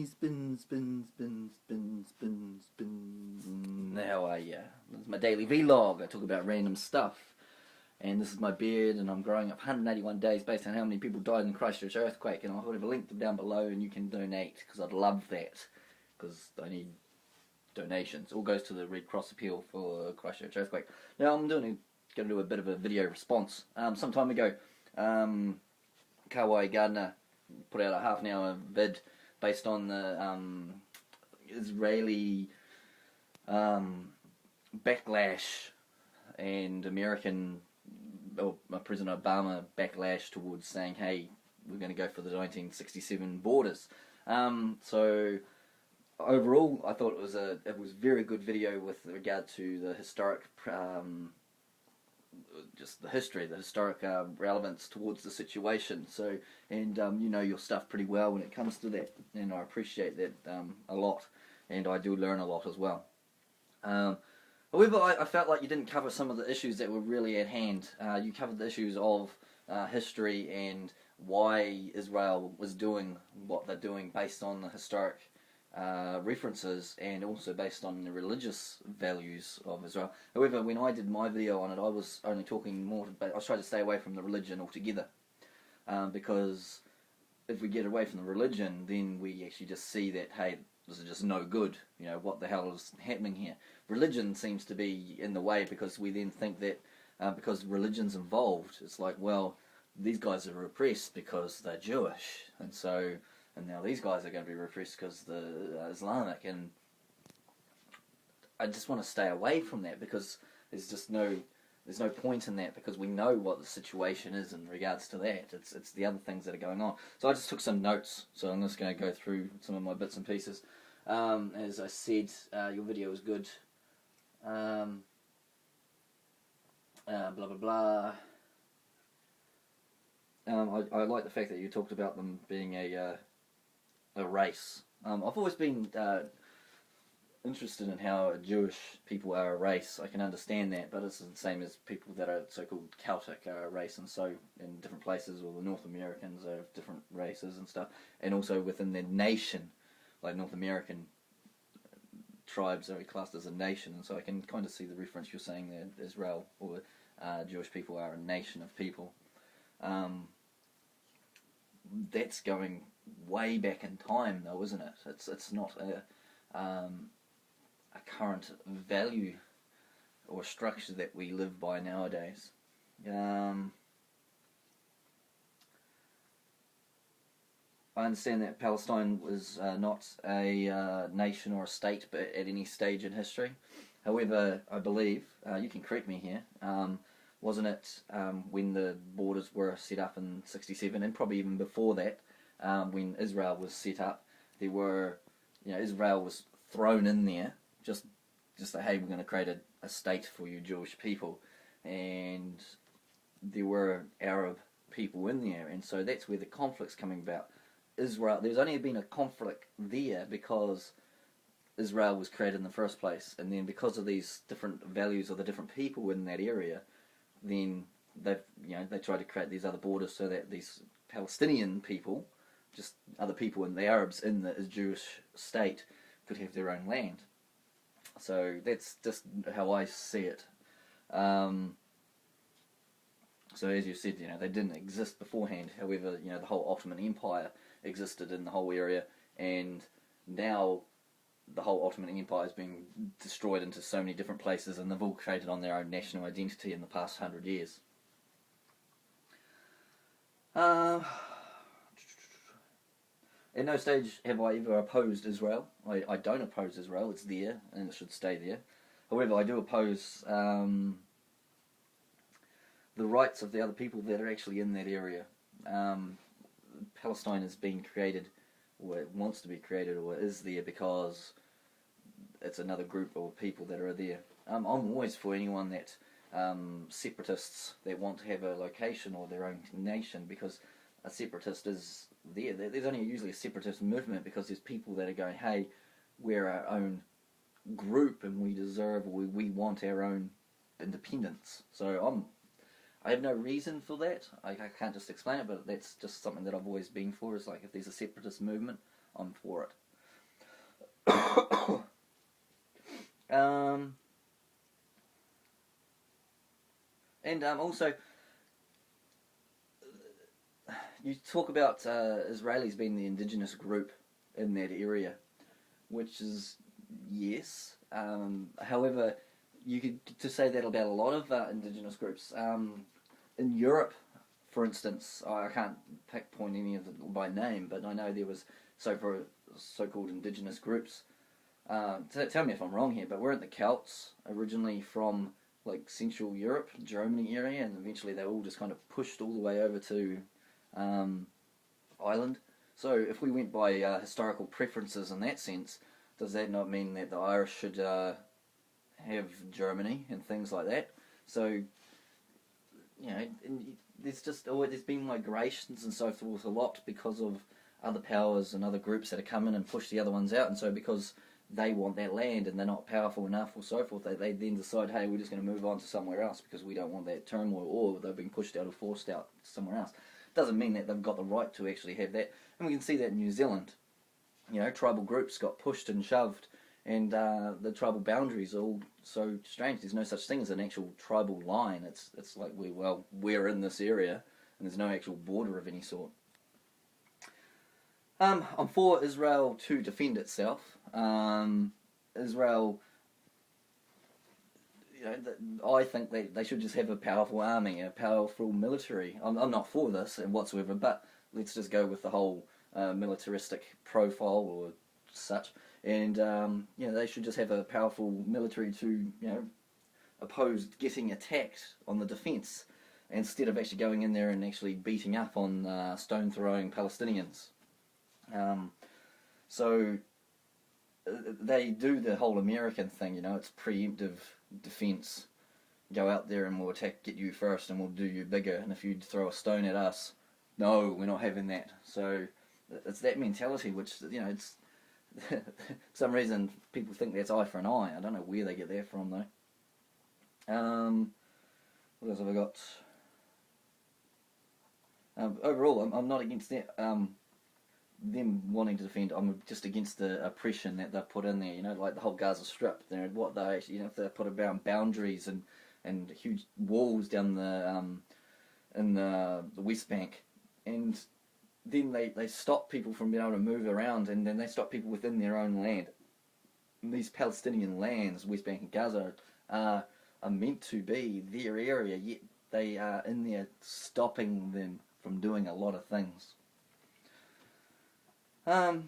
spin. How are ya? This is my daily vlog. I talk about random stuff. And this is my beard, and I'm growing up 181 days based on how many people died in the Christchurch earthquake. And I'll have a link down below, and you can donate, because I'd love that. Because I need donations. All goes to the Red Cross appeal for Christchurch earthquake. Now I'm going to do a bit of a video response. Some time ago, Kawaiigardiner put out a half an hour vid based on the Israeli backlash and American, President Obama backlash towards saying, hey, we're going to go for the 1967 borders. So overall, I thought it was a very good video with regard to the historic, just the historic relevance towards the situation. So, and you know your stuff pretty well when it comes to that, and I appreciate that a lot, and I do learn a lot as well. However, I felt like you didn't cover some of the issues that were really at hand. You covered the issues of history and why Israel was doing what they're doing based on the historic references, and also based on the religious values of Israel. However, when I did my video on it, I was only talking more about, I was trying to stay away from the religion altogether, because if we get away from the religion, then we actually just see that, hey, this is just no good. You know, what the hell is happening here? Religion seems to be in the way, because we then think that because religion's involved, it's like, well, these guys are repressed because they're Jewish, and now these guys are going to be repressed because they're Islamic, and I just want to stay away from that, because there's no point in that, because we know what the situation is in regards to that. It's the other things that are going on. So I just took some notes, so I'm just going to go through some of my bits and pieces. As I said, your video was good. Blah blah blah. I like the fact that you talked about them being a race. I've always been interested in how Jewish people are a race. I can understand that, but it's the same as people that are so-called Celtic are a race, and so in different places, or the North Americans are different races and stuff, and also within their nation, like North American tribes are classed as a nation, and so I can kind of see the reference you're saying that Israel or Jewish people are a nation of people. That's going way back in time, though, isn't it? It's not a current value or structure that we live by nowadays. I understand that Palestine was not a nation or a state, but at any stage in history. However, I believe, you can correct me here, wasn't it when the borders were set up in 67, and probably even before that, when Israel was set up, there were, Israel was thrown in there, just like, hey, we're going to create a state for you Jewish people, and there were Arab people in there, and so that's where the conflict's coming about. Israel, there's only been a conflict there because Israel was created in the first place, and then because of these different values of the different people in that area, then they tried to create these other borders so that these Palestinian people, just other people and the Arabs in the Jewish state, could have their own land. So that's just how I see it. So as you said, they didn't exist beforehand. However, the whole Ottoman Empire existed in the whole area, and now the whole Ottoman Empire has been destroyed into so many different places, and they've all created on their own national identity in the past 100 years. At no stage have I ever opposed Israel. I don't oppose Israel. It's there, and it should stay there. However, I do oppose the rights of the other people that are actually in that area. Palestine is being created, or it wants to be created, or is there because it's another group of people that are there. I'm always for anyone that separatists that want to have a location or their own nation, because a separatist is there. There's only usually a separatist movement because there's people that are going, hey, we're our own group and we deserve, or we want our own independence. So I have no reason for that. I can't just explain it, but that's just something that I've always been for. Is like, if there's a separatist movement, I'm for it. um, and also, you talk about Israelis being the indigenous group in that area, which is yes. However, you could to say that about a lot of indigenous groups. In Europe, for instance, I can't point any of them by name, but I know there was so-called indigenous groups. Tell me if I'm wrong here, but weren't the Celts originally from like Central Europe, Germany area, and eventually they all just kind of pushed all the way over to Ireland? So if we went by historical preferences in that sense, does that not mean that the Irish should have Germany and things like that? So, there's been migrations and so forth a lot because of other powers and other groups that have come in and pushed the other ones out, and so because they want that land and they're not powerful enough or so forth, they then decide, hey, we're just going to move on to somewhere else because we don't want that turmoil, or they've been pushed out or forced out somewhere else. Doesn't mean that they've got the right to actually have that, and we can see that in New Zealand. Tribal groups got pushed and shoved, and the tribal boundaries are all so strange. There's no such thing as an actual tribal line. It's like we're in this area, and there's no actual border of any sort. I'm for Israel to defend itself. Israel, I think they should just have a powerful army, a powerful military. I'm not for this whatsoever, but let's just go with the whole militaristic profile or such. And they should just have a powerful military to oppose getting attacked on the defence, instead of actually going in there and actually beating up on stone throwing Palestinians. So they do the whole American thing, it's preemptive defence. Go out there and we'll get you first and we'll do you bigger, and if you throw a stone at us, no, we're not having that. So it's that mentality which, it's for some reason people think that's eye for an eye. I don't know where they get that from though. What else have I got? Overall, I'm not against that. Them wanting to defend, I'm just against the oppression that they've put in there, like the whole Gaza Strip. What they actually, if they put around boundaries and huge walls down in the West Bank, and then they stop people from being able to move around, and then they stop people within their own land. And these Palestinian lands, West Bank and Gaza, are meant to be their area, yet they are in there stopping them from doing a lot of things. The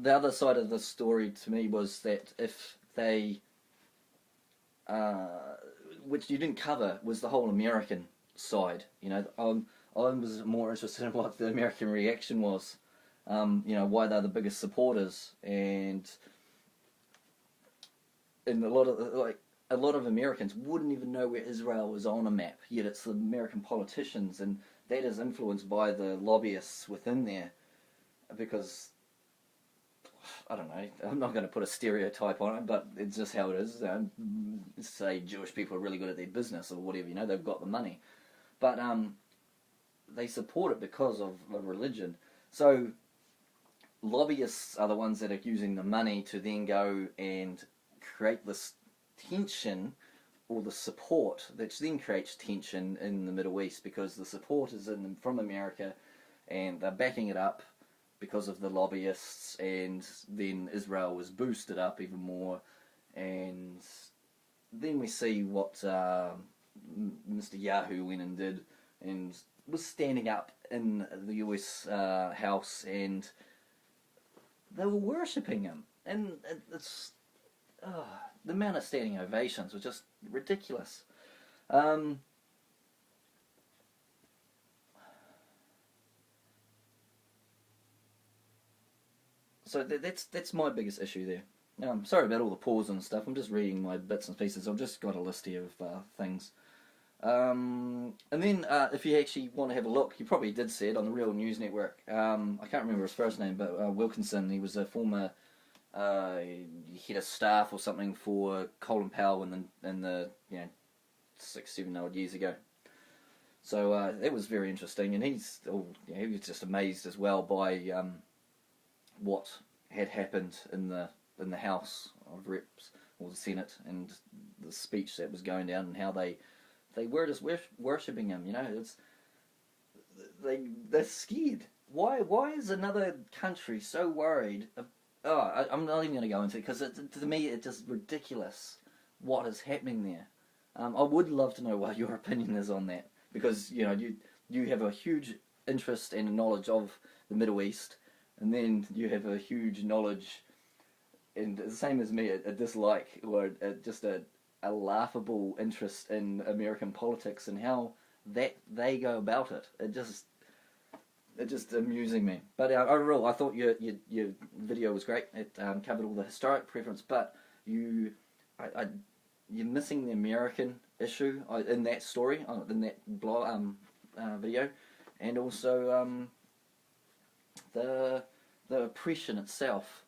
other side of the story to me was that if they, which you didn't cover, was the whole American side. I was more interested in what the American reaction was. Why they're the biggest supporters, and a lot of Americans wouldn't even know where Israel was on a map. Yet it's the American politicians, and that is influenced by the lobbyists within there. Because, I don't know, I'm not going to put a stereotype on it, but it's just how it is. Say Jewish people are really good at their business or whatever, they've got the money. But they support it because of religion. So lobbyists are the ones that are using the money to then go and create this tension, or the support, that then creates tension in the Middle East, because the support is from America, and they're backing it up because of the lobbyists, and then Israel was boosted up even more, and then we see what Mr. Yahoo went and did, and was standing up in the US House, and they were worshipping him, and it's the amount of standing ovations was just ridiculous. So that's my biggest issue there. Sorry about all the pause and stuff. I'm just reading my bits and pieces. I've just got a list here of things. And then if you actually want to have a look, you probably did see it on the Real News Network. I can't remember his first name, but Wilkinson. He was a former head of staff or something for Colin Powell in the 6-7 odd years ago. So that was very interesting, and he was just amazed as well by had happened in the House of Reps or the Senate, and the speech that was going down, and how they were just worshipping him. It's they're scared. Why is another country so worried? I'm not even going to go into it, because to me it's just ridiculous what is happening there. I would love to know what your opinion is on that, because you have a huge interest and knowledge of the Middle East, and then you have a huge knowledge, and the same as me, a dislike or just a laughable interest in American politics and how that they go about it. It's just amusing me. But overall, I thought your video was great. It covered all the historic preference, but you're missing the American issue in that story, in that video, and also the oppression itself.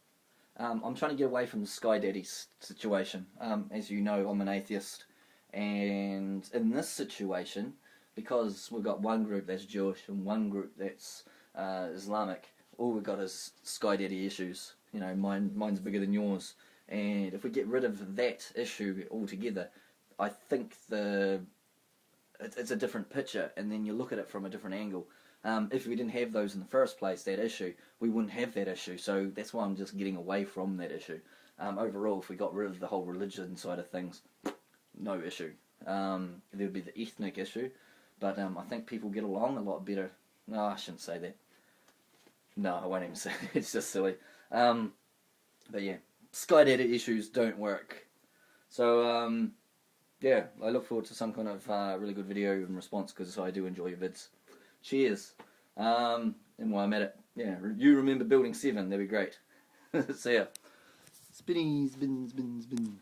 I'm trying to get away from the Sky Daddy situation. As you know, I'm an atheist, and in this situation, because we've got one group that's Jewish and one group that's Islamic, all we've got is Sky Daddy issues. Mine's bigger than yours, and if we get rid of that issue altogether, I think it's a different picture, and then you look at it from a different angle. If we didn't have those in the first place, that issue, we wouldn't have that issue. So that's why I'm just getting away from that issue. Overall, if we got rid of the whole religion side of things, no issue. There would be the ethnic issue, but I think people get along a lot better. No, I shouldn't say that. No, I won't even say that. It's just silly. But yeah, Sky Daddy issues don't work. So yeah, I look forward to some kind of really good video in response, because I do enjoy your vids. Cheers. And while I'm at it, yeah, you remember Building 7, that'd be great. See ya. Spinny, spin, spin, spin.